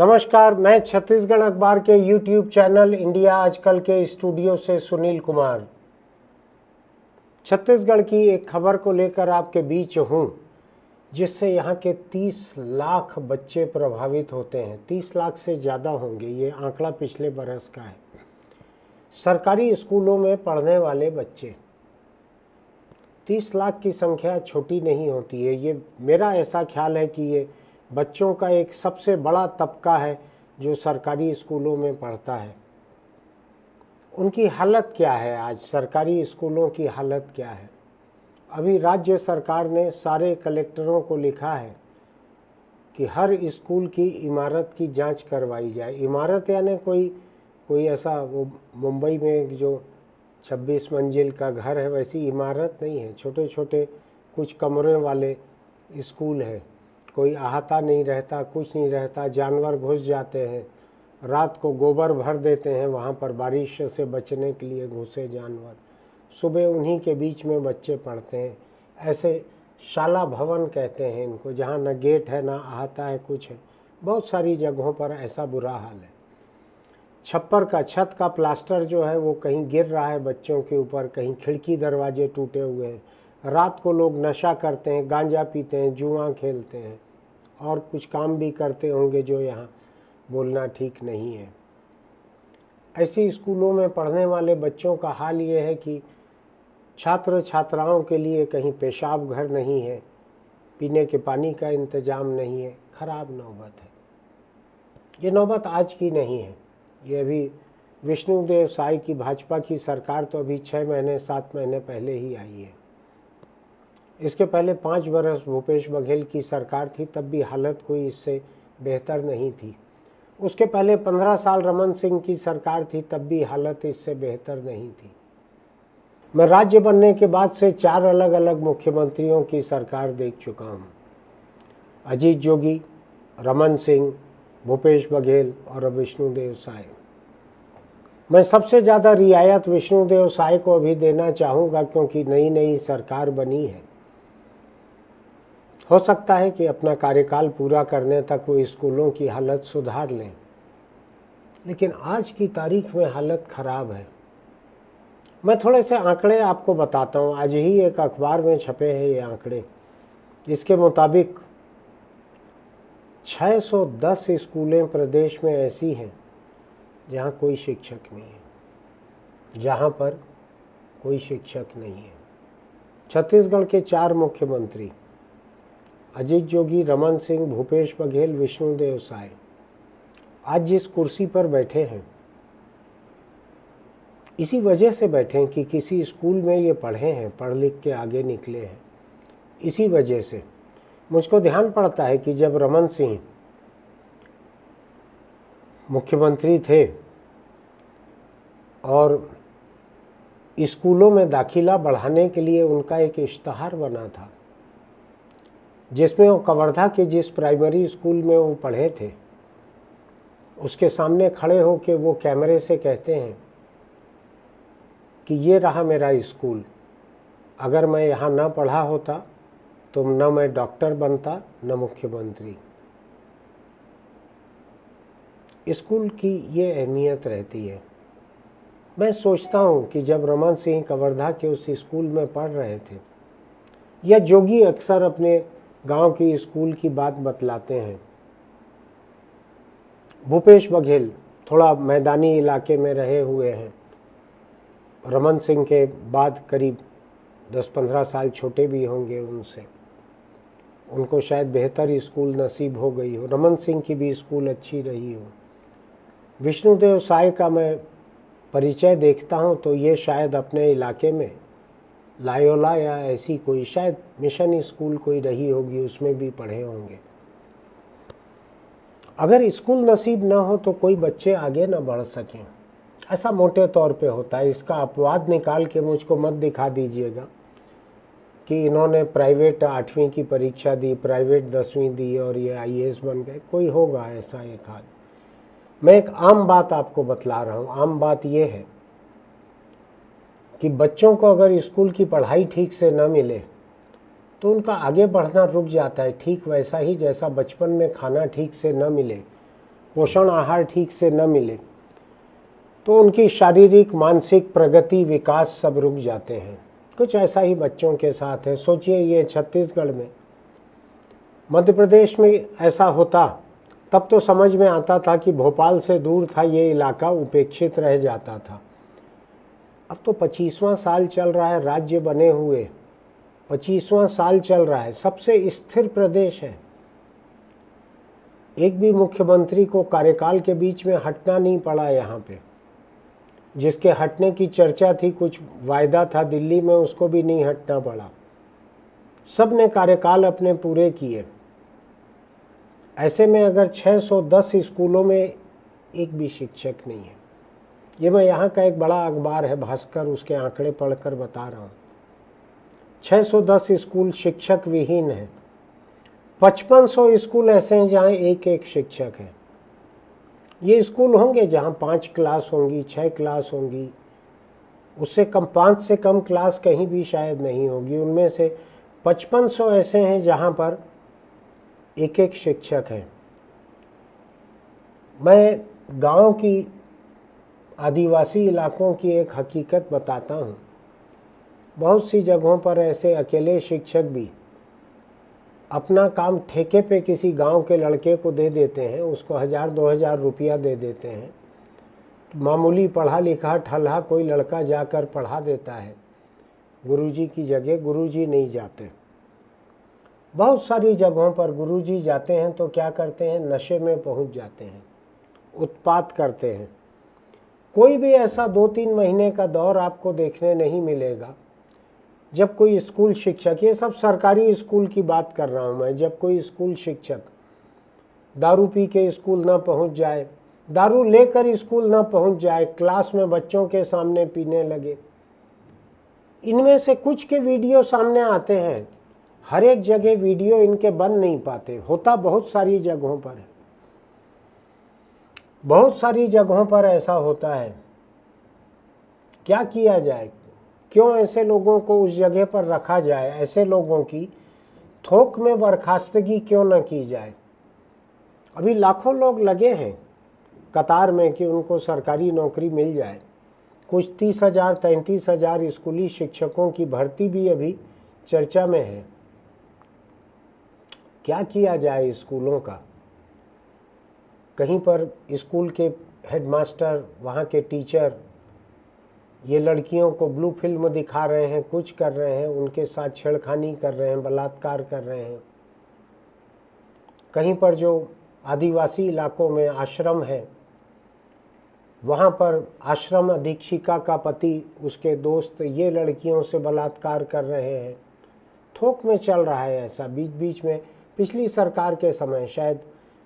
नमस्कार, मैं छत्तीसगढ़ अखबार के यूट्यूब चैनल इंडिया आजकल के स्टूडियो से सुनील कुमार छत्तीसगढ़ की एक खबर को लेकर आपके बीच हूँ, जिससे यहाँ के 30 लाख बच्चे प्रभावित होते हैं। 30 लाख से ज़्यादा होंगे, ये आंकड़ा पिछले बरस का है। सरकारी स्कूलों में पढ़ने वाले बच्चे 30 लाख की संख्या छोटी नहीं होती है। ये मेरा ऐसा ख्याल है कि ये बच्चों का एक सबसे बड़ा तबका है जो सरकारी स्कूलों में पढ़ता है। उनकी हालत क्या है? आज सरकारी स्कूलों की हालत क्या है? अभी राज्य सरकार ने सारे कलेक्टरों को लिखा है कि हर स्कूल की इमारत की जांच करवाई जाए। इमारत यानी कोई ऐसा वो मुंबई में जो 26 मंजिल का घर है वैसी इमारत नहीं है। छोटे छोटे कुछ कमरों वाले स्कूल है। कोई अहाता नहीं रहता, कुछ नहीं रहता, जानवर घुस जाते हैं, रात को गोबर भर देते हैं वहाँ पर बारिश से बचने के लिए घुसे जानवर। सुबह उन्हीं के बीच में बच्चे पढ़ते हैं। ऐसे शाला भवन कहते हैं इनको, जहाँ न गेट है ना अहाता है, कुछ है। बहुत सारी जगहों पर ऐसा बुरा हाल है। छप्पर का छत का प्लास्टर जो है वो कहीं गिर रहा है बच्चों के ऊपर, कहीं खिड़की दरवाजे टूटे हुए हैं। रात को लोग नशा करते हैं, गांजा पीते हैं, जुआ खेलते हैं और कुछ काम भी करते होंगे जो यहाँ बोलना ठीक नहीं है। ऐसी स्कूलों में पढ़ने वाले बच्चों का हाल ये है कि छात्र छात्राओं के लिए कहीं पेशाब घर नहीं है, पीने के पानी का इंतजाम नहीं है। खराब नौबत है। ये नौबत आज की नहीं है, ये अभी विष्णुदेव साय की भाजपा की सरकार तो अभी 6 महीने 7 महीने पहले ही आई है। इसके पहले 5 बरस भूपेश बघेल की सरकार थी, तब भी हालत कोई इससे बेहतर नहीं थी। उसके पहले 15 साल रमन सिंह की सरकार थी, तब भी हालत इससे बेहतर नहीं थी। मैं राज्य बनने के बाद से 4 अलग अलग मुख्यमंत्रियों की सरकार देख चुका हूँ। अजीत जोगी, रमन सिंह, भूपेश बघेल और अब विष्णुदेव साय। मैं सबसे ज़्यादा रियायत विष्णुदेव साय को अभी देना चाहूँगा, क्योंकि नई सरकार बनी है। हो सकता है कि अपना कार्यकाल पूरा करने तक वो स्कूलों की हालत सुधार लें, लेकिन आज की तारीख में हालत खराब है। मैं थोड़े से आंकड़े आपको बताता हूँ। आज ही एक अखबार में छपे हैं ये आंकड़े। इसके मुताबिक 610 स्कूलें प्रदेश में ऐसी हैं जहाँ कोई शिक्षक नहीं है, जहाँ पर कोई शिक्षक नहीं है। छत्तीसगढ़ के 4 मुख्यमंत्री अजीत जोगी, रमन सिंह, भूपेश बघेल, विष्णुदेव साय आज जिस कुर्सी पर बैठे हैं, इसी वजह से बैठे हैं कि किसी स्कूल में ये पढ़े हैं, पढ़ लिख के आगे निकले हैं। इसी वजह से मुझको ध्यान पड़ता है कि जब रमन सिंह मुख्यमंत्री थे और स्कूलों में दाखिला बढ़ाने के लिए उनका एक इश्तहार बना था, जिसमें वो कवर्धा के जिस प्राइमरी स्कूल में वो पढ़े थे उसके सामने खड़े होकर वो कैमरे से कहते हैं कि ये रहा मेरा स्कूल, अगर मैं यहाँ ना पढ़ा होता तो न मैं डॉक्टर बनता न मुख्यमंत्री। स्कूल की ये अहमियत रहती है। मैं सोचता हूँ कि जब रमन सिंह कवर्धा के उस स्कूल में पढ़ रहे थे, या जोगी अक्सर अपने गांव की स्कूल की बात बतलाते हैं, भूपेश बघेल थोड़ा मैदानी इलाके में रहे हुए हैं, रमन सिंह के बाद करीब 10-15 साल छोटे भी होंगे उनसे, उनको शायद बेहतर स्कूल नसीब हो गई हो, रमन सिंह की भी स्कूल अच्छी रही हो। विष्णुदेव साय का मैं परिचय देखता हूँ तो ये शायद अपने इलाके में लायोला या ऐसी कोई शायद मिशन स्कूल कोई रही होगी, उसमें भी पढ़े होंगे। अगर स्कूल नसीब ना हो तो कोई बच्चे आगे ना बढ़ सकें, ऐसा मोटे तौर पे होता है। इसका अपवाद निकाल के मुझको मत दिखा दीजिएगा कि इन्होंने प्राइवेट 8वीं की परीक्षा दी, प्राइवेट 10वीं दी और ये IAS बन गए। कोई होगा ऐसा एक हाल। मैं एक आम बात आपको बतला रहा हूँ। आम बात ये है कि बच्चों को अगर स्कूल की पढ़ाई ठीक से न मिले तो उनका आगे बढ़ना रुक जाता है। ठीक वैसा ही जैसा बचपन में खाना ठीक से न मिले पोषण आहार ठीक से न मिले तो उनकी शारीरिक मानसिक प्रगति विकास सब रुक जाते हैं। कुछ ऐसा ही बच्चों के साथ है। सोचिए ये छत्तीसगढ़ में, मध्य प्रदेश में ऐसा होता तब तो समझ में आता था कि भोपाल से दूर था ये इलाका, उपेक्षित रह जाता था। अब तो 25वां साल चल रहा है राज्य बने हुए, 25वां साल चल रहा है, सबसे स्थिर प्रदेश है। एक भी मुख्यमंत्री को कार्यकाल के बीच में हटना नहीं पड़ा यहाँ पे। जिसके हटने की चर्चा थी, कुछ वायदा था दिल्ली में, उसको भी नहीं हटना पड़ा। सब ने कार्यकाल अपने पूरे किए। ऐसे में अगर 610 स्कूलों में एक भी शिक्षक नहीं है, ये मैं यहाँ का एक बड़ा अखबार है भास्कर, उसके आंकड़े पढ़कर बता रहा हूँ। 610 स्कूल शिक्षक विहीन है। 5500 स्कूल ऐसे हैं जहाँ एक एक शिक्षक है। ये स्कूल होंगे जहाँ 5 क्लास होंगी, 6 क्लास होंगी, उससे कम 5 से कम क्लास कहीं भी शायद नहीं होगी। उनमें से 5500 ऐसे हैं जहाँ पर एक एक शिक्षक है। मैं गांव की, आदिवासी इलाकों की एक हकीकत बताता हूँ। बहुत सी जगहों पर ऐसे अकेले शिक्षक भी अपना काम ठेके पे किसी गांव के लड़के को दे देते हैं, उसको 1000-2000 रुपया दे देते हैं। मामूली पढ़ा लिखा ठल्हा कोई लड़का जाकर पढ़ा देता है। गुरुजी की जगह गुरुजी नहीं जाते। बहुत सारी जगहों पर गुरुजी जाते हैं तो क्या करते हैं, नशे में पहुंच जाते हैं, उत्पात करते हैं। कोई भी ऐसा 2-3 महीने का दौर आपको देखने नहीं मिलेगा जब कोई स्कूल शिक्षक, ये सब सरकारी स्कूल की बात कर रहा हूँ मैं, जब कोई स्कूल शिक्षक दारू पी के स्कूल ना पहुँच जाए, दारू लेकर स्कूल ना पहुँच जाए, क्लास में बच्चों के सामने पीने लगे। इनमें से कुछ के वीडियो सामने आते हैं, हर एक जगह वीडियो इनके बन नहीं पाते। होता बहुत सारी जगहों पर है, बहुत सारी जगहों पर ऐसा होता है। क्या किया जाए, क्यों ऐसे लोगों को उस जगह पर रखा जाए, ऐसे लोगों की थोक में बर्खास्तगी क्यों न की जाए। अभी लाखों लोग लगे हैं कतार में कि उनको सरकारी नौकरी मिल जाए। कुछ 30,000-33,000 स्कूली शिक्षकों की भर्ती भी अभी चर्चा में है। क्या किया जाए स्कूलों का। कहीं पर स्कूल के हेडमास्टर, वहाँ के टीचर ये लड़कियों को ब्लू फिल्म दिखा रहे हैं, कुछ कर रहे हैं, उनके साथ छेड़खानी कर रहे हैं, बलात्कार कर रहे हैं। कहीं पर जो आदिवासी इलाकों में आश्रम है, वहाँ पर आश्रम अधीक्षिका का पति, उसके दोस्त ये लड़कियों से बलात्कार कर रहे हैं। थोक में चल रहा है ऐसा। बीच बीच में पिछली सरकार के समय शायद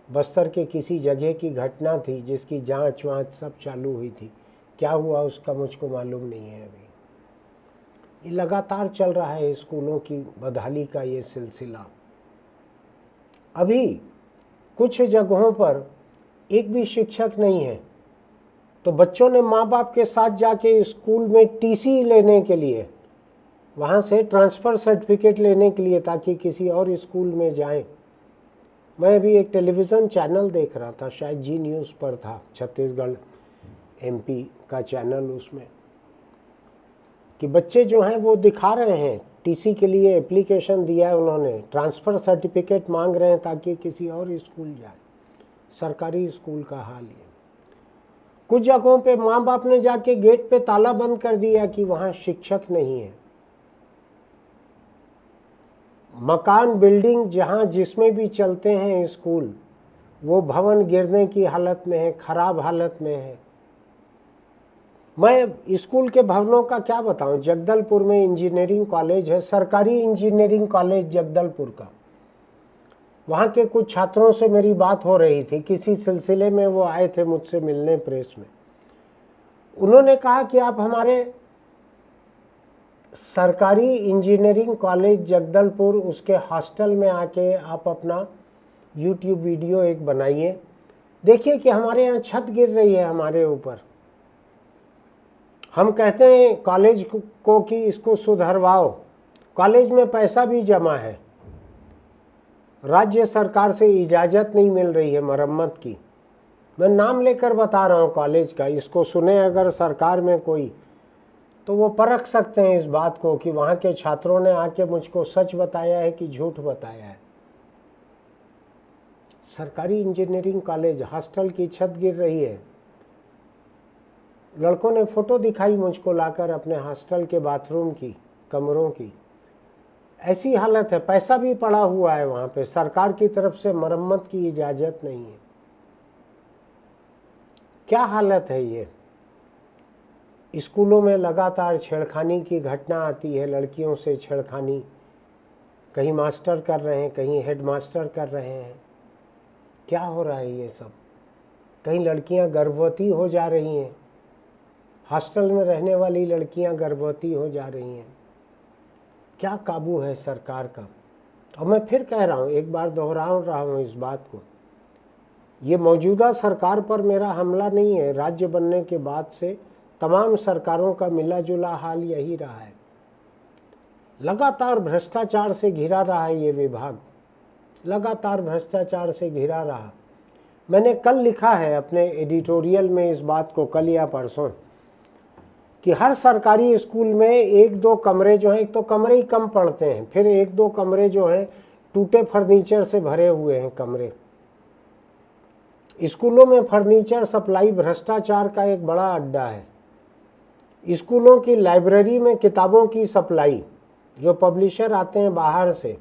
बस्तर के किसी जगह की घटना थी जिसकी जांच वांच सब चालू हुई थी। क्या हुआ उसका मुझको मालूम नहीं है। अभी ये लगातार चल रहा है स्कूलों की बदहाली का ये सिलसिला। अभी कुछ जगहों पर एक भी शिक्षक नहीं है तो बच्चों ने माँ बाप के साथ जाके स्कूल में टीसी लेने के लिए, वहाँ से ट्रांसफ़र सर्टिफिकेट लेने के लिए, ताकि किसी और स्कूल में जाएं। मैं अभी एक टेलीविज़न चैनल देख रहा था, शायद जी न्यूज़ पर था, छत्तीसगढ़ MP का चैनल, उसमें कि बच्चे जो हैं वो दिखा रहे हैं टीसी के लिए एप्लीकेशन दिया है उन्होंने, ट्रांसफ़र सर्टिफिकेट मांग रहे हैं ताकि किसी और स्कूल जाए। सरकारी स्कूल का हाल ये। कुछ जगहों पे माँ बाप ने जाके गेट पे ताला बंद कर दिया कि वहाँ शिक्षक नहीं है। मकान बिल्डिंग जहाँ जिसमें भी चलते हैं स्कूल, वो भवन गिरने की हालत में है, खराब हालत में है। मैं स्कूल के भवनों का क्या बताऊं। जगदलपुर में इंजीनियरिंग कॉलेज है, सरकारी इंजीनियरिंग कॉलेज जगदलपुर का। वहाँ के कुछ छात्रों से मेरी बात हो रही थी, किसी सिलसिले में वो आए थे मुझसे मिलने प्रेस में। उन्होंने कहा कि आप हमारे सरकारी इंजीनियरिंग कॉलेज जगदलपुर, उसके हॉस्टल में आके आप अपना YouTube वीडियो एक बनाइए, देखिए कि हमारे यहाँ छत गिर रही है हमारे ऊपर। हम कहते हैं कॉलेज को कि इसको सुधरवाओ, कॉलेज में पैसा भी जमा है, राज्य सरकार से इजाज़त नहीं मिल रही है मरम्मत की। मैं नाम लेकर बता रहा हूँ कॉलेज का, इसको सुने अगर सरकार में कोई तो वो परख सकते हैं इस बात को कि वहाँ के छात्रों ने आके मुझको सच बताया है कि झूठ बताया है। सरकारी इंजीनियरिंग कॉलेज, हॉस्टल की छत गिर रही है। लड़कों ने फोटो दिखाई मुझको लाकर अपने हॉस्टल के बाथरूम की, कमरों की। ऐसी हालत है, पैसा भी पड़ा हुआ है वहाँ पे, सरकार की तरफ से मरम्मत की इजाज़त नहीं है। क्या हालत है ये। स्कूलों में लगातार छेड़खानी की घटना आती है, लड़कियों से छेड़खानी, कहीं मास्टर कर रहे हैं, कहीं हेड मास्टर कर रहे हैं। क्या हो रहा है ये सब। कहीं लड़कियां गर्भवती हो जा रही हैं, हॉस्टल में रहने वाली लड़कियां गर्भवती हो जा रही हैं। क्या काबू है सरकार का। और मैं फिर कह रहा हूँ, एक बार दोहरा रहा हूँ इस बात को, ये मौजूदा सरकार पर मेरा हमला नहीं है। राज्य बनने के बाद से तमाम सरकारों का मिला जुला हाल यही रहा है। लगातार भ्रष्टाचार से घिरा रहा है ये विभाग, लगातार भ्रष्टाचार से घिरा रहा। मैंने कल लिखा है अपने एडिटोरियल में इस बात को, कल या परसों, कि हर सरकारी स्कूल में एक दो कमरे जो हैं, एक तो कमरे ही कम पड़ते हैं, फिर एक दो कमरे जो हैं टूटे फर्नीचर से भरे हुए हैं कमरे। स्कूलों में फर्नीचर सप्लाई भ्रष्टाचार का एक बड़ा अड्डा है। स्कूलों की लाइब्रेरी में किताबों की सप्लाई, जो पब्लिशर आते हैं बाहर से,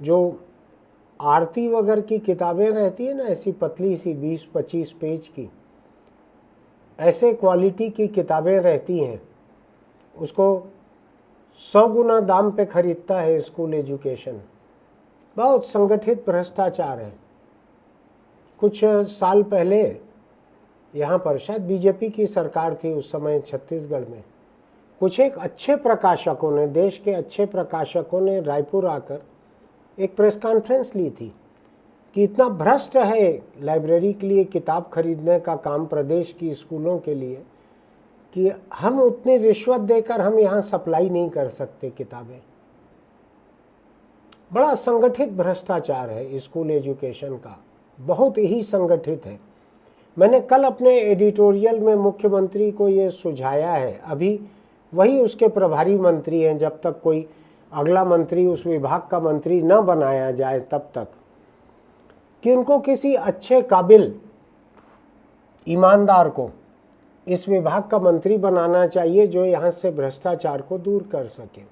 जो आरती वगैरह की किताबें रहती है ना, ऐसी पतली सी 20-25 पेज की, ऐसे क्वालिटी की किताबें रहती हैं, उसको 100 गुना दाम पे खरीदता है स्कूल एजुकेशन। बहुत संगठित भ्रष्टाचार है। कुछ साल पहले यहाँ पर शायद बीजेपी की सरकार थी उस समय छत्तीसगढ़ में, कुछ एक अच्छे प्रकाशकों ने, देश के अच्छे प्रकाशकों ने रायपुर आकर एक प्रेस कॉन्फ्रेंस ली थी कि इतना भ्रष्ट है लाइब्रेरी के लिए किताब खरीदने का काम प्रदेश की स्कूलों के लिए कि हम उतनी रिश्वत देकर हम यहाँ सप्लाई नहीं कर सकते किताबें। बड़ा संगठित भ्रष्टाचार है स्कूल एजुकेशन का, बहुत ही संगठित है। मैंने कल अपने एडिटोरियल में मुख्यमंत्री को ये सुझाया है, अभी वही उसके प्रभारी मंत्री हैं, जब तक कोई अगला मंत्री उस विभाग का मंत्री न बनाया जाए तब तक, कि उनको किसी अच्छे काबिल ईमानदार को इस विभाग का मंत्री बनाना चाहिए जो यहाँ से भ्रष्टाचार को दूर कर सके।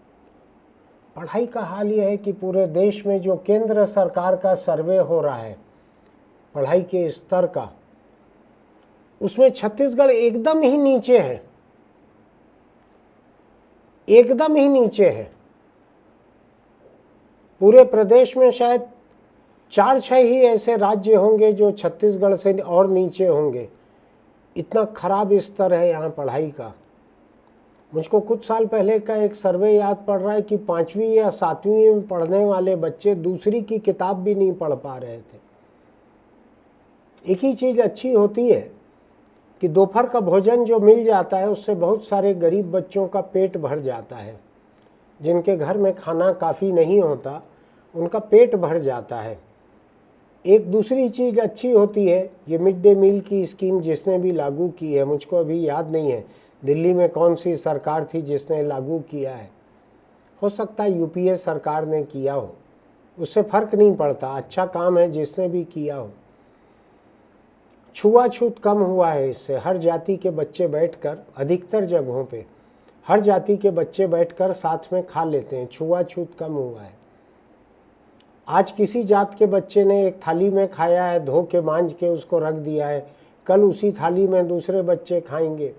पढ़ाई का हाल यह है कि पूरे देश में जो केंद्र सरकार का सर्वे हो रहा है पढ़ाई के स्तर का, उसमें छत्तीसगढ़ एकदम ही नीचे है, एकदम ही नीचे है। पूरे प्रदेश में शायद 4-6 ही ऐसे राज्य होंगे जो छत्तीसगढ़ से और नीचे होंगे। इतना खराब स्तर है यहाँ पढ़ाई का। मुझको कुछ साल पहले का एक सर्वे याद पड़ रहा है कि 5वीं या 7वीं में पढ़ने वाले बच्चे दूसरी की किताब भी नहीं पढ़ पा रहे थे। एक ही चीज़ अच्छी होती है कि दोपहर का भोजन जो मिल जाता है उससे बहुत सारे गरीब बच्चों का पेट भर जाता है, जिनके घर में खाना काफ़ी नहीं होता उनका पेट भर जाता है। एक दूसरी चीज़ अच्छी होती है, ये मिड डे मील की स्कीम जिसने भी लागू की है, मुझको अभी याद नहीं है दिल्ली में कौन सी सरकार थी जिसने लागू किया है, हो सकता है यूपीए सरकार ने किया हो, उससे फ़र्क नहीं पड़ता, अच्छा काम है जिसने भी किया हो। छुआछूत कम हुआ है इससे, हर जाति के बच्चे बैठकर, अधिकतर जगहों पे हर जाति के बच्चे बैठकर साथ में खा लेते हैं, छुआछूत कम हुआ है। आज किसी जात के बच्चे ने एक थाली में खाया है, धो के मांज के उसको रख दिया है, कल उसी थाली में दूसरे बच्चे खाएंगे।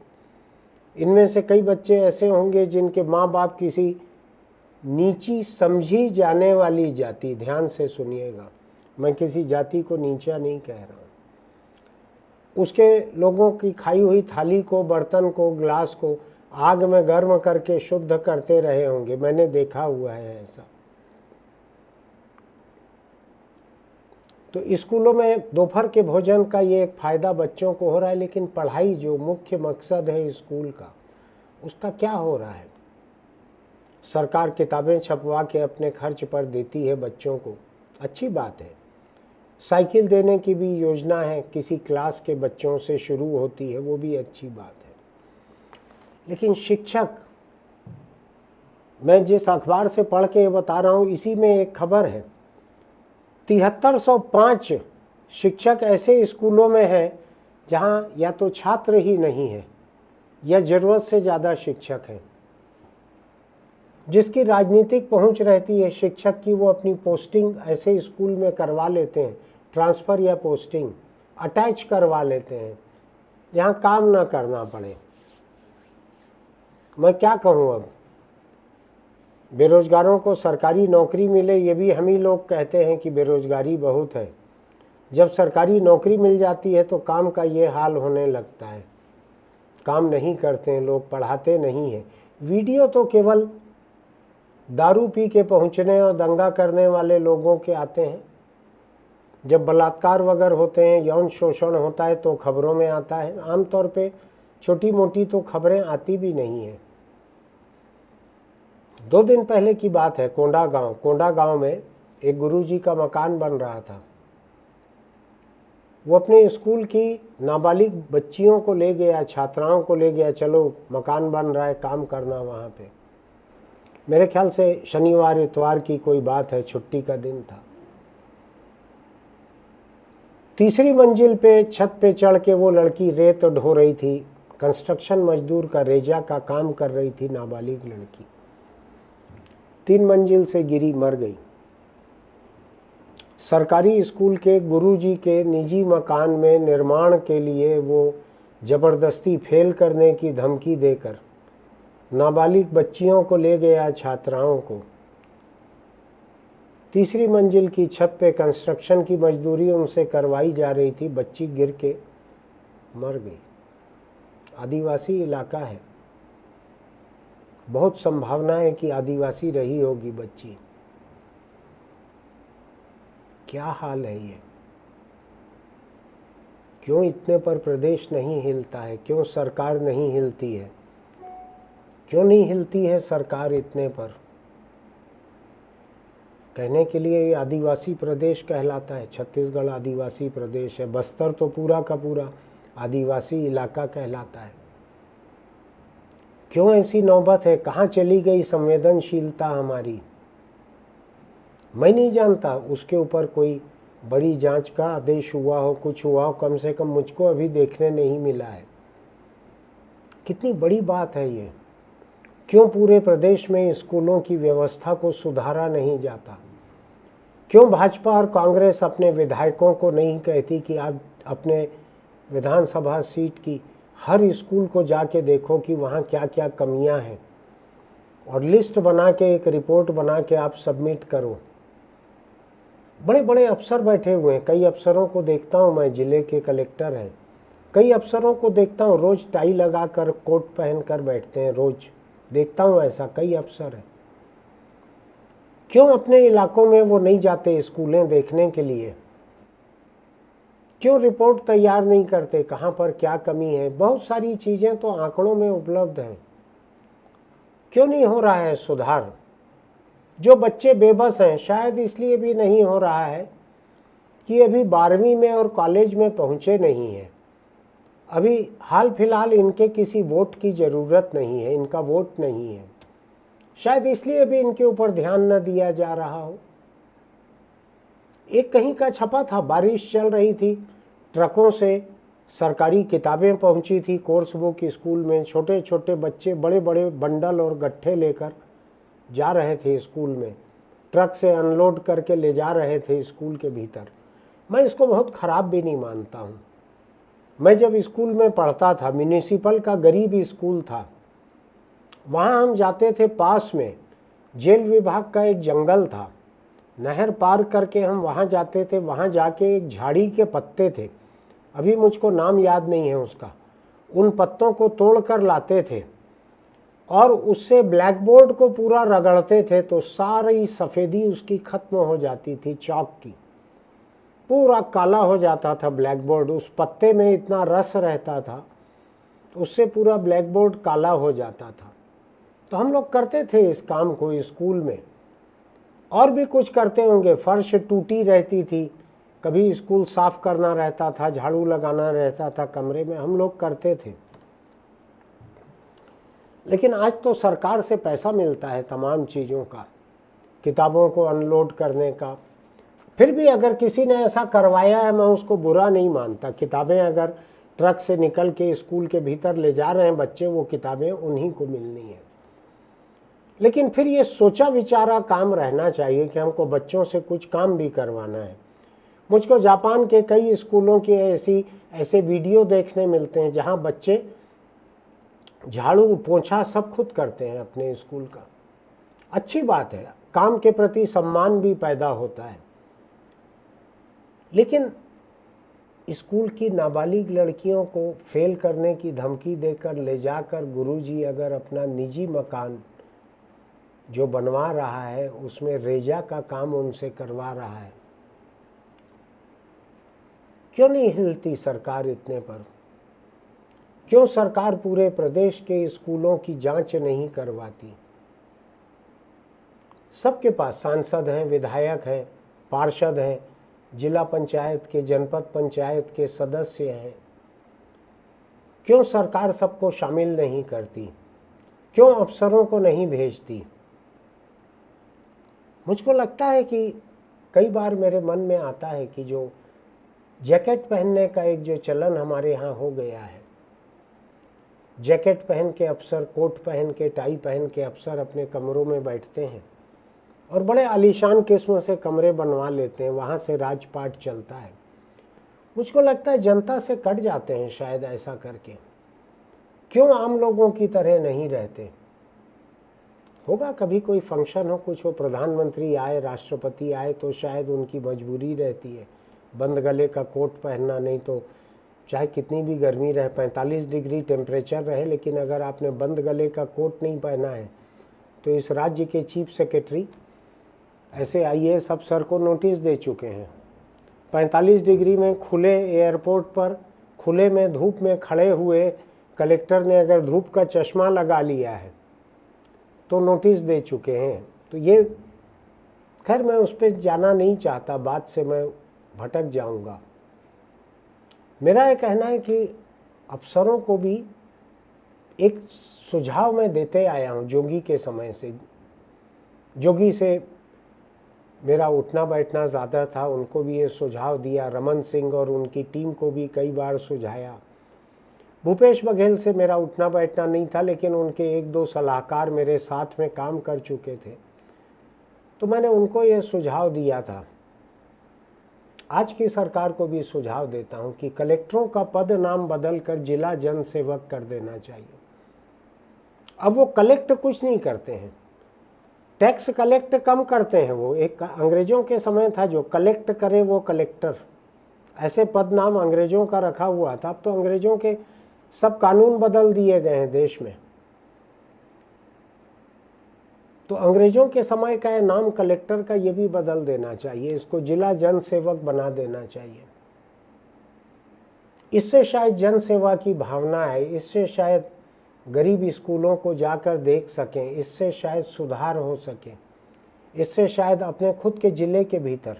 इनमें से कई बच्चे ऐसे होंगे जिनके माँ बाप किसी नीची समझी जाने वाली जाति, ध्यान से सुनिएगा, मैं किसी जाति को नीचा नहीं कह रहा हूँ, उसके लोगों की खाई हुई थाली को, बर्तन को, ग्लास को आग में गर्म करके शुद्ध करते रहे होंगे। मैंने देखा हुआ है ऐसा। तो स्कूलों में दोपहर के भोजन का ये एक फ़ायदा बच्चों को हो रहा है, लेकिन पढ़ाई जो मुख्य मकसद है स्कूल का, उसका क्या हो रहा है। सरकार किताबें छपवा के अपने खर्च पर देती है बच्चों को, अच्छी बात है, साइकिल देने की भी योजना है, किसी क्लास के बच्चों से शुरू होती है, वो भी अच्छी बात है। लेकिन शिक्षक, मैं जिस अखबार से पढ़ के बता रहा हूँ, इसी में एक खबर है 7305 शिक्षक ऐसे स्कूलों में हैं जहां या तो छात्र ही नहीं है या ज़रूरत से ज़्यादा शिक्षक हैं। जिसकी राजनीतिक पहुंच रहती है शिक्षक की, वो अपनी पोस्टिंग ऐसे स्कूल में करवा लेते हैं, ट्रांसफ़र या पोस्टिंग अटैच करवा लेते हैं जहां काम ना करना पड़े। मैं क्या कहूँ अब, बेरोजगारों को सरकारी नौकरी मिले, ये भी हम ही लोग कहते हैं कि बेरोजगारी बहुत है। जब सरकारी नौकरी मिल जाती है तो काम का ये हाल होने लगता है, काम नहीं करते हैं लोग, पढ़ाते नहीं हैं। वीडियो तो केवल दारू पी के पहुंचने और दंगा करने वाले लोगों के आते हैं। जब बलात्कार वगैरह होते हैं, यौन शोषण होता है तो खबरों में आता है। आमतौर पे छोटी मोटी तो खबरें आती भी नहीं हैं। 2 दिन पहले की बात है, कोंडा गांव में एक गुरुजी का मकान बन रहा था। वो अपने स्कूल की नाबालिग बच्चियों को ले गया, छात्राओं को ले गया, चलो मकान बन रहा है, काम करना वहाँ पे। मेरे ख्याल से शनिवार इतवार की कोई बात है, छुट्टी का दिन था। तीसरी मंजिल पे छत पे चढ़ के वो लड़की रेत ढो रही थी, कंस्ट्रक्शन मजदूर का रेजा का काम कर रही थी नाबालिग लड़की। 3 मंजिल से गिरी, मर गई। सरकारी स्कूल के गुरुजी के निजी मकान में निर्माण के लिए वो जबरदस्ती फेल करने की धमकी देकर नाबालिग बच्चियों को ले गया, छात्राओं को। तीसरी मंजिल की छत पे कंस्ट्रक्शन की मजदूरी उनसे करवाई जा रही थी, बच्ची गिर के मर गई। आदिवासी इलाका है, बहुत संभावना है कि आदिवासी रही होगी बच्ची। क्या हाल है ये? क्यों इतने पर प्रदेश नहीं हिलता है? क्यों सरकार नहीं हिलती है? क्यों नहीं हिलती है सरकार इतने पर? कहने के लिए ये आदिवासी प्रदेश कहलाता है, छत्तीसगढ़ आदिवासी प्रदेश है, बस्तर तो पूरा का पूरा आदिवासी इलाका कहलाता है। क्यों ऐसी नौबत है? कहाँ चली गई संवेदनशीलता हमारी? मैं नहीं जानता उसके ऊपर कोई बड़ी जांच का आदेश हुआ हो, कुछ हुआ हो, कम से कम मुझको अभी देखने नहीं मिला है। कितनी बड़ी बात है ये। क्यों पूरे प्रदेश में स्कूलों की व्यवस्था को सुधारा नहीं जाता? क्यों भाजपा और कांग्रेस अपने विधायकों को नहीं कहती कि आप अपने विधानसभा सीट की हर स्कूल को जाके देखो कि वहाँ क्या क्या कमियां हैं, और लिस्ट बना के एक रिपोर्ट बना के आप सबमिट करो। बड़े बड़े अफसर बैठे हुए हैं, कई अफसरों को देखता हूँ मैं, जिले के कलेक्टर हैं, कई अफसरों को देखता हूँ रोज टाई लगाकर कोट पहन कर बैठते हैं, रोज देखता हूँ ऐसा कई अफसर हैं। क्यों अपने इलाकों में वो नहीं जाते स्कूलें देखने के लिए? क्यों रिपोर्ट तैयार नहीं करते, कहाँ पर क्या कमी है? बहुत सारी चीज़ें तो आंकड़ों में उपलब्ध हैं। क्यों नहीं हो रहा है सुधार? जो बच्चे बेबस हैं, शायद इसलिए भी नहीं हो रहा है कि अभी 12वीं में और कॉलेज में पहुँचे नहीं हैं। अभी हाल फिलहाल इनके किसी वोट की ज़रूरत नहीं है, इनका वोट नहीं है, शायद इसलिए भी इनके ऊपर ध्यान न दिया जा रहा हो। एक कहीं का छपा था, बारिश चल रही थी, ट्रकों से सरकारी किताबें पहुंची थी, कोर्स बुक स्कूल में, छोटे छोटे बच्चे बड़े बड़े बंडल और गट्ठे लेकर जा रहे थे स्कूल में, ट्रक से अनलोड करके ले जा रहे थे स्कूल के भीतर। मैं इसको बहुत ख़राब भी नहीं मानता हूँ। मैं जब स्कूल में पढ़ता था, म्यूनिसिपल का गरीब स्कूल था, वहाँ हम जाते थे, पास में जेल विभाग का एक जंगल था, नहर पार करके हम वहाँ जाते थे। वहाँ जाके एक झाड़ी के पत्ते थे, अभी मुझको नाम याद नहीं है उसका, उन पत्तों को तोड़ कर लाते थे और उससे ब्लैक बोर्ड को पूरा रगड़ते थे तो सारी सफ़ेदी उसकी ख़त्म हो जाती थी, चॉक की पूरा काला हो जाता था ब्लैक बोर्ड। उस पत्ते में इतना रस रहता था, उससे पूरा ब्लैक बोर्ड काला हो जाता था। तो हम लोग करते थे इस काम को स्कूल में। और भी कुछ करते होंगे, फर्श टूटी रहती थी, कभी स्कूल साफ करना रहता था, झाड़ू लगाना रहता था कमरे में, हम लोग करते थे। लेकिन आज तो सरकार से पैसा मिलता है तमाम चीज़ों का, किताबों को अनलोड करने का। फिर भी अगर किसी ने ऐसा करवाया है, मैं उसको बुरा नहीं मानता। किताबें अगर ट्रक से निकल के स्कूल के भीतर ले जा रहे हैं बच्चे, वो किताबें उन्हीं को मिलनी है। लेकिन फिर ये सोचा विचारा काम रहना चाहिए कि हमको बच्चों से कुछ काम भी करवाना है। मुझको जापान के कई स्कूलों के ऐसे वीडियो देखने मिलते हैं जहां बच्चे झाड़ू पोंछा सब खुद करते हैं अपने स्कूल का। अच्छी बात है, काम के प्रति सम्मान भी पैदा होता है। लेकिन स्कूल की नाबालिग लड़कियों को फेल करने की धमकी देकर ले जाकर गुरुजी अगर अपना निजी मकान जो बनवा रहा है उसमें रेजा का काम उनसे करवा रहा है, क्यों नहीं हिलती सरकार इतने पर? क्यों सरकार पूरे प्रदेश के स्कूलों की जांच नहीं करवाती? सबके पास सांसद हैं, विधायक हैं, पार्षद हैं, जिला पंचायत के, जनपद पंचायत के सदस्य हैं। क्यों सरकार सबको शामिल नहीं करती? क्यों अफसरों को नहीं भेजती? मुझको लगता है कि कई बार मेरे मन में आता है कि जो जैकेट पहनने का एक जो चलन हमारे यहाँ हो गया है, जैकेट पहन के अफसर, कोट पहन के, टाई पहन के अफसर अपने कमरों में बैठते हैं और बड़े आलीशान किस्म से कमरे बनवा लेते हैं, वहाँ से राजपाट चलता है। मुझको लगता है जनता से कट जाते हैं शायद ऐसा करके। क्यों आम लोगों की तरह नहीं रहते? होगा कभी कोई फंक्शन हो, कुछ हो, प्रधानमंत्री आए, राष्ट्रपति आए तो शायद उनकी मजबूरी रहती है बंद गले का कोट पहनना, नहीं तो चाहे कितनी भी गर्मी रहे, 45 डिग्री टेम्परेचर रहे, लेकिन अगर आपने बंद गले का कोट नहीं पहना है तो इस राज्य के चीफ सेक्रेटरी ऐसे IAS अफसर को नोटिस दे चुके हैं। 45 डिग्री में खुले एयरपोर्ट पर खुले में धूप में खड़े हुए कलेक्टर ने अगर धूप का चश्मा लगा लिया है तो नोटिस दे चुके हैं। तो ये खैर मैं उस पर जाना नहीं चाहता, बात से मैं भटक जाऊंगा। मेरा ये कहना है कि अफसरों को भी एक सुझाव मैं देते आया हूँ जोगी के समय से। जोगी से मेरा उठना बैठना ज़्यादा था, उनको भी ये सुझाव दिया, रमन सिंह और उनकी टीम को भी कई बार सुझाया। भूपेश बघेल से मेरा उठना बैठना नहीं था, लेकिन उनके एक दो सलाहकार मेरे साथ में काम कर चुके थे, तो मैंने उनको ये सुझाव दिया था। आज की सरकार को भी सुझाव देता हूं कि कलेक्टरों का पद नाम बदलकर जिला जन सेवक कर देना चाहिए। अब वो कलेक्ट कुछ नहीं करते हैं, टैक्स कलेक्ट कम करते हैं। वो एक अंग्रेजों के समय था, जो कलेक्ट करे वो कलेक्टर, ऐसे पद नाम अंग्रेजों का रखा हुआ था। अब तो अंग्रेजों के सब कानून बदल दिए गए हैं देश में, तो अंग्रेजों के समय का नाम कलेक्टर का ये भी बदल देना चाहिए, इसको जिला जन सेवक बना देना चाहिए। इससे शायद जन सेवा की भावना है, इससे शायद गरीब स्कूलों को जाकर देख सकें, इससे शायद सुधार हो सके, इससे शायद अपने खुद के जिले के भीतर,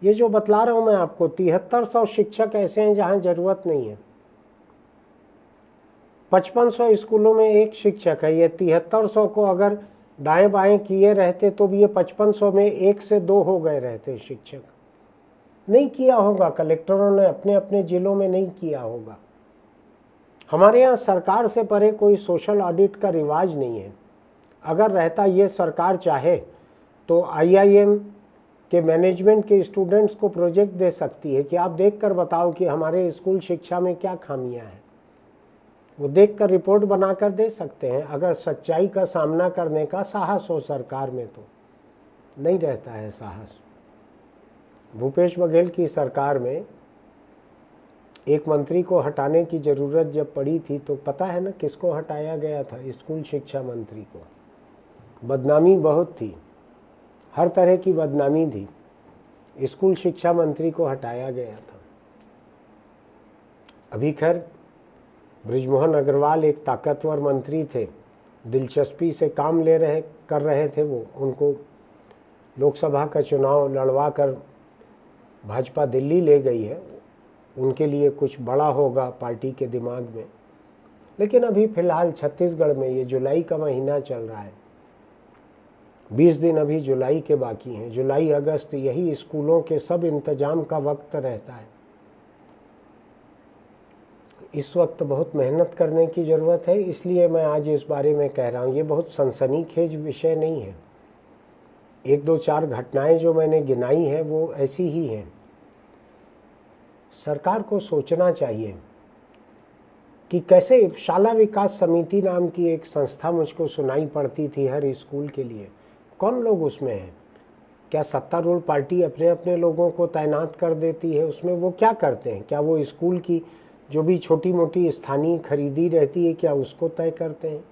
ये जो बतला रहा हूं मैं आपको, 7300 शिक्षक ऐसे हैं जहां जरूरत नहीं है। 5500 स्कूलों में एक शिक्षक है, ये 7300 को अगर दाएं बाएं किए रहते तो भी ये 5500 में 1 से 2 हो गए रहते शिक्षक। नहीं किया होगा, कलेक्टरों ने अपने अपने जिलों में नहीं किया होगा। हमारे यहाँ सरकार से परे कोई सोशल ऑडिट का रिवाज नहीं है। अगर रहता, ये सरकार चाहे तो IIM के मैनेजमेंट के स्टूडेंट्स को प्रोजेक्ट दे सकती है कि आप देखकर बताओ कि हमारे स्कूल शिक्षा में क्या खामियां हैं। वो देखकर रिपोर्ट बनाकर दे सकते हैं, अगर सच्चाई का सामना करने का साहस हो सरकार में। तो नहीं रहता है साहस। भूपेश बघेल की सरकार में एक मंत्री को हटाने की जरूरत जब पड़ी थी तो पता है ना किसको हटाया गया था? स्कूल शिक्षा मंत्री को। बदनामी बहुत थी, हर तरह की बदनामी थी, स्कूल शिक्षा मंत्री को हटाया गया था। अभी खैर बृजमोहन अग्रवाल एक ताकतवर मंत्री थे, दिलचस्पी से काम कर रहे थे वो, उनको लोकसभा का चुनाव लड़वा कर भाजपा दिल्ली ले गई है, उनके लिए कुछ बड़ा होगा पार्टी के दिमाग में। लेकिन अभी फ़िलहाल छत्तीसगढ़ में ये जुलाई का महीना चल रहा है, 20 दिन अभी जुलाई के बाकी हैं। जुलाई अगस्त यही स्कूलों के सब इंतजाम का वक्त रहता है। इस वक्त बहुत मेहनत करने की ज़रूरत है, इसलिए मैं आज इस बारे में कह रहा हूँ। ये बहुत सनसनीखेज विषय नहीं है। 1-2-4 घटनाएं जो मैंने गिनाई हैं वो ऐसी ही हैं। सरकार को सोचना चाहिए कि कैसे शाला विकास समिति नाम की एक संस्था मुझको सुनाई पड़ती थी हर स्कूल के लिए। कौन लोग उसमें हैं? क्या सत्तारूढ़ पार्टी अपने अपने लोगों को तैनात कर देती है उसमें? वो क्या करते हैं? क्या वो स्कूल की जो भी छोटी मोटी स्थानीय खरीदी रहती है क्या उसको तय करते हैं?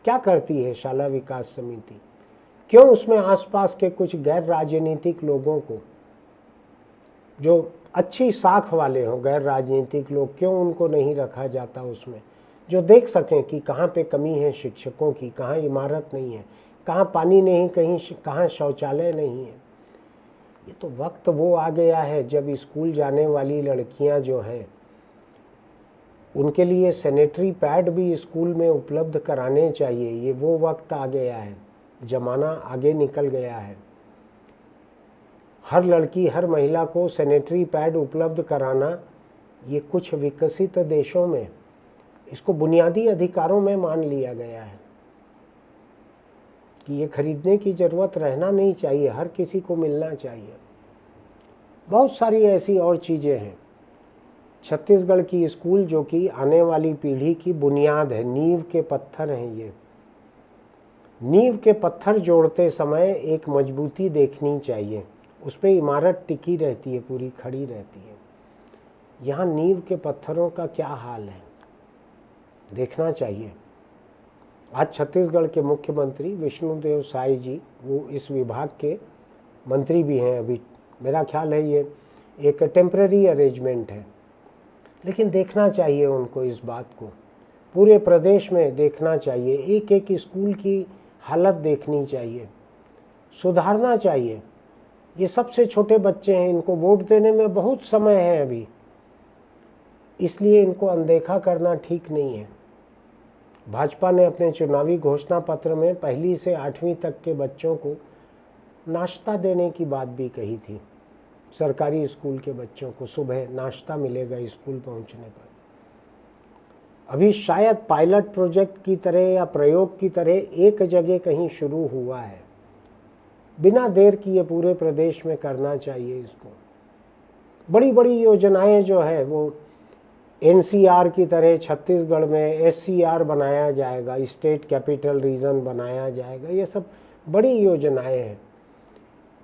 क्या करती है शाला विकास समिति? क्यों उसमें आसपास के कुछ गैर राजनीतिक लोगों को, जो अच्छी साख वाले हों, गैर राजनीतिक लोग, क्यों उनको नहीं रखा जाता उसमें, जो देख सकें कि कहाँ पे कमी है शिक्षकों की, कहाँ इमारत नहीं है, कहाँ पानी नहीं, कहाँ शौचालय नहीं है। ये तो वक्त वो आ गया है जब स्कूल जाने वाली लड़कियां जो हैं उनके लिए सैनिटरी पैड भी स्कूल में उपलब्ध कराने चाहिए। ये वो वक्त आ गया है, ज़माना आगे निकल गया है। हर लड़की, हर महिला को सैनिटरी पैड उपलब्ध कराना, ये कुछ विकसित देशों में इसको बुनियादी अधिकारों में मान लिया गया है कि ये खरीदने की ज़रूरत रहना नहीं चाहिए, हर किसी को मिलना चाहिए। बहुत सारी ऐसी और चीज़ें हैं। छत्तीसगढ़ की स्कूल जो कि आने वाली पीढ़ी की बुनियाद है, नींव के पत्थर हैं। ये नींव के पत्थर जोड़ते समय एक मजबूती देखनी चाहिए, उस पर इमारत टिकी रहती है, पूरी खड़ी रहती है। यहाँ नींव के पत्थरों का क्या हाल है देखना चाहिए। आज छत्तीसगढ़ के मुख्यमंत्री विष्णुदेव साय जी, वो इस विभाग के मंत्री भी हैं अभी। मेरा ख्याल है ये एक टेम्पररी अरेंजमेंट है, लेकिन देखना चाहिए उनको इस बात को। पूरे प्रदेश में देखना चाहिए, एक एक स्कूल की हालत देखनी चाहिए, सुधारना चाहिए। ये सबसे छोटे बच्चे हैं, इनको वोट देने में बहुत समय है अभी, इसलिए इनको अनदेखा करना ठीक नहीं है। भाजपा ने अपने चुनावी घोषणा पत्र में 1ली से 8वीं तक के बच्चों को नाश्ता देने की बात भी कही थी। सरकारी स्कूल के बच्चों को सुबह नाश्ता मिलेगा स्कूल पहुंचने पर। अभी शायद पायलट प्रोजेक्ट की तरह या प्रयोग की तरह एक जगह कहीं शुरू हुआ है। बिना देर किए पूरे प्रदेश में करना चाहिए इसको। बड़ी बड़ी योजनाएं जो है वो एनसीआर की तरह छत्तीसगढ़ में एससीआर बनाया जाएगा, स्टेट कैपिटल रीजन बनाया जाएगा। ये सब बड़ी योजनाएं हैं।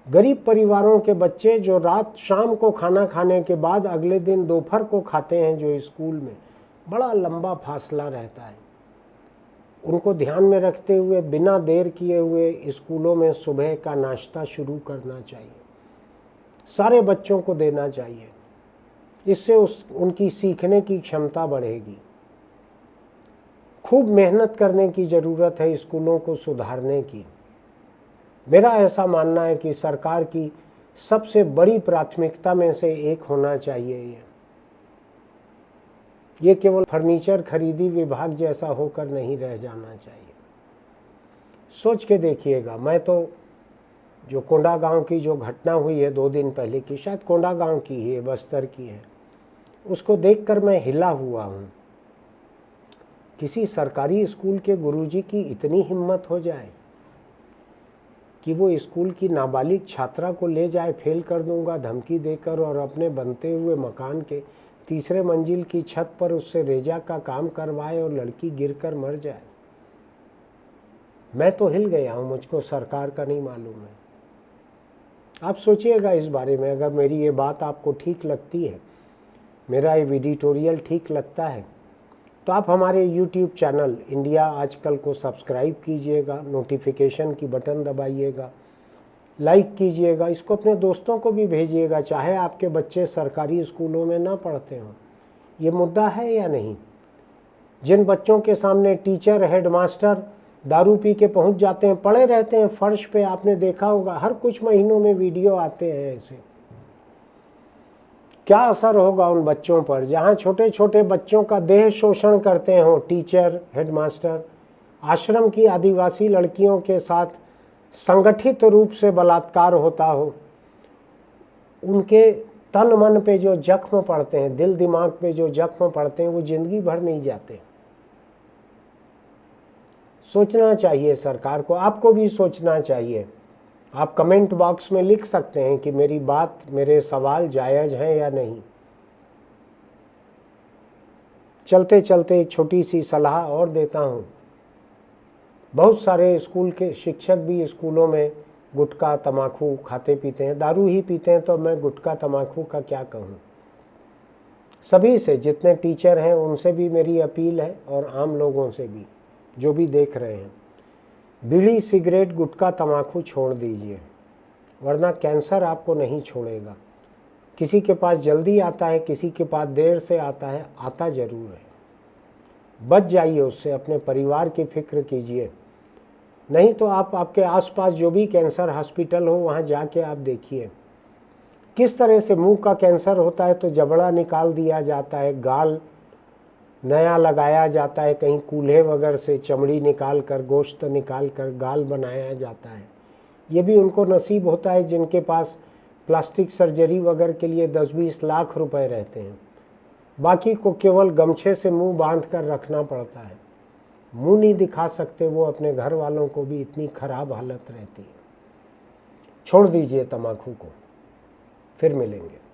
गरीब परिवारों के बच्चे जो रात शाम को खाना खाने के बाद अगले दिन दोपहर को खाते हैं, जो स्कूल में बड़ा लंबा फासला रहता है, उनको ध्यान में रखते हुए बिना देर किए हुए स्कूलों में सुबह का नाश्ता शुरू करना चाहिए, सारे बच्चों को देना चाहिए। इससे उनकी सीखने की क्षमता बढ़ेगी। खूब मेहनत करने की ज़रूरत है स्कूलों को सुधारने की। मेरा ऐसा मानना है कि सरकार की सबसे बड़ी प्राथमिकता में से एक होना चाहिए ये केवल फर्नीचर खरीदी विभाग जैसा होकर नहीं रह जाना चाहिए। सोच के देखिएगा। मैं तो जो कोंडागांव की जो घटना हुई है 2 दिन पहले की, शायद कोंडागांव की है, बस्तर की है, उसको देखकर मैं हिला हुआ हूँ। किसी सरकारी स्कूल के गुरुजी की इतनी हिम्मत हो जाए कि वो स्कूल की नाबालिग छात्रा को ले जाए, फेल कर दूंगा धमकी देकर, और अपने बनते हुए मकान के 3रे मंजिल की छत पर उससे रेजा का काम करवाए और लड़की गिरकर मर जाए। मैं तो हिल गया हूँ, मुझको सरकार का नहीं मालूम है। आप सोचिएगा इस बारे में। अगर मेरी ये बात आपको ठीक लगती है, मेरा ये एडिटोरियल ठीक लगता है, तो आप हमारे YouTube चैनल इंडिया आजकल को सब्सक्राइब कीजिएगा, नोटिफिकेशन की बटन दबाइएगा, लाइक कीजिएगा, इसको अपने दोस्तों को भी भेजिएगा, चाहे आपके बच्चे सरकारी स्कूलों में ना पढ़ते हों। ये मुद्दा है या नहीं? जिन बच्चों के सामने टीचर, हेडमास्टर दारू पी के पहुंच जाते हैं, पड़े रहते हैं फर्श पे, आपने देखा होगा, हर कुछ महीनों में वीडियो आते हैं ऐसे। क्या असर होगा उन बच्चों पर, जहाँ छोटे छोटे बच्चों का देह शोषण करते हों टीचर, हेडमास्टर, आश्रम की आदिवासी लड़कियों के साथ संगठित रूप से बलात्कार होता हो, उनके तन मन पे जो जख्म पड़ते हैं, दिल दिमाग पे जो जख्म पड़ते हैं, वो जिंदगी भर नहीं जाते। सोचना चाहिए सरकार को, आपको भी सोचना चाहिए। आप कमेंट बॉक्स में लिख सकते हैं कि मेरी बात, मेरे सवाल जायज़ हैं या नहीं। चलते चलते एक छोटी सी सलाह और देता हूँ। बहुत सारे स्कूल के शिक्षक भी स्कूलों में गुटखा तम्बाकू खाते पीते हैं, दारू ही पीते हैं, तो मैं गुटखा तम्बाकू का क्या कहूँ। सभी से, जितने टीचर हैं उनसे भी मेरी अपील है, और आम लोगों से भी जो भी देख रहे हैं, बीड़ी सिगरेट गुटखा तम्बाकू छोड़ दीजिए, वरना कैंसर आपको नहीं छोड़ेगा। किसी के पास जल्दी आता है, किसी के पास देर से आता है, आता ज़रूर है। बच जाइए उससे, अपने परिवार की फिक्र कीजिए। नहीं तो आप, आपके आसपास जो भी कैंसर हॉस्पिटल हो वहाँ जाके आप देखिए किस तरह से मुंह का कैंसर होता है तो जबड़ा निकाल दिया जाता है, गाल नया लगाया जाता है, कहीं कूल्हे वगैरह से चमड़ी निकाल कर, गोश्त निकाल कर गाल बनाया जाता है। ये भी उनको नसीब होता है जिनके पास प्लास्टिक सर्जरी वगैरह के लिए 10-20 लाख रुपए रहते हैं। बाकी को केवल गमछे से मुंह बांध कर रखना पड़ता है। मुंह नहीं दिखा सकते वो अपने घर वालों को भी, इतनी खराब हालत रहती है। छोड़ दीजिए तम्बाकू को। फिर मिलेंगे।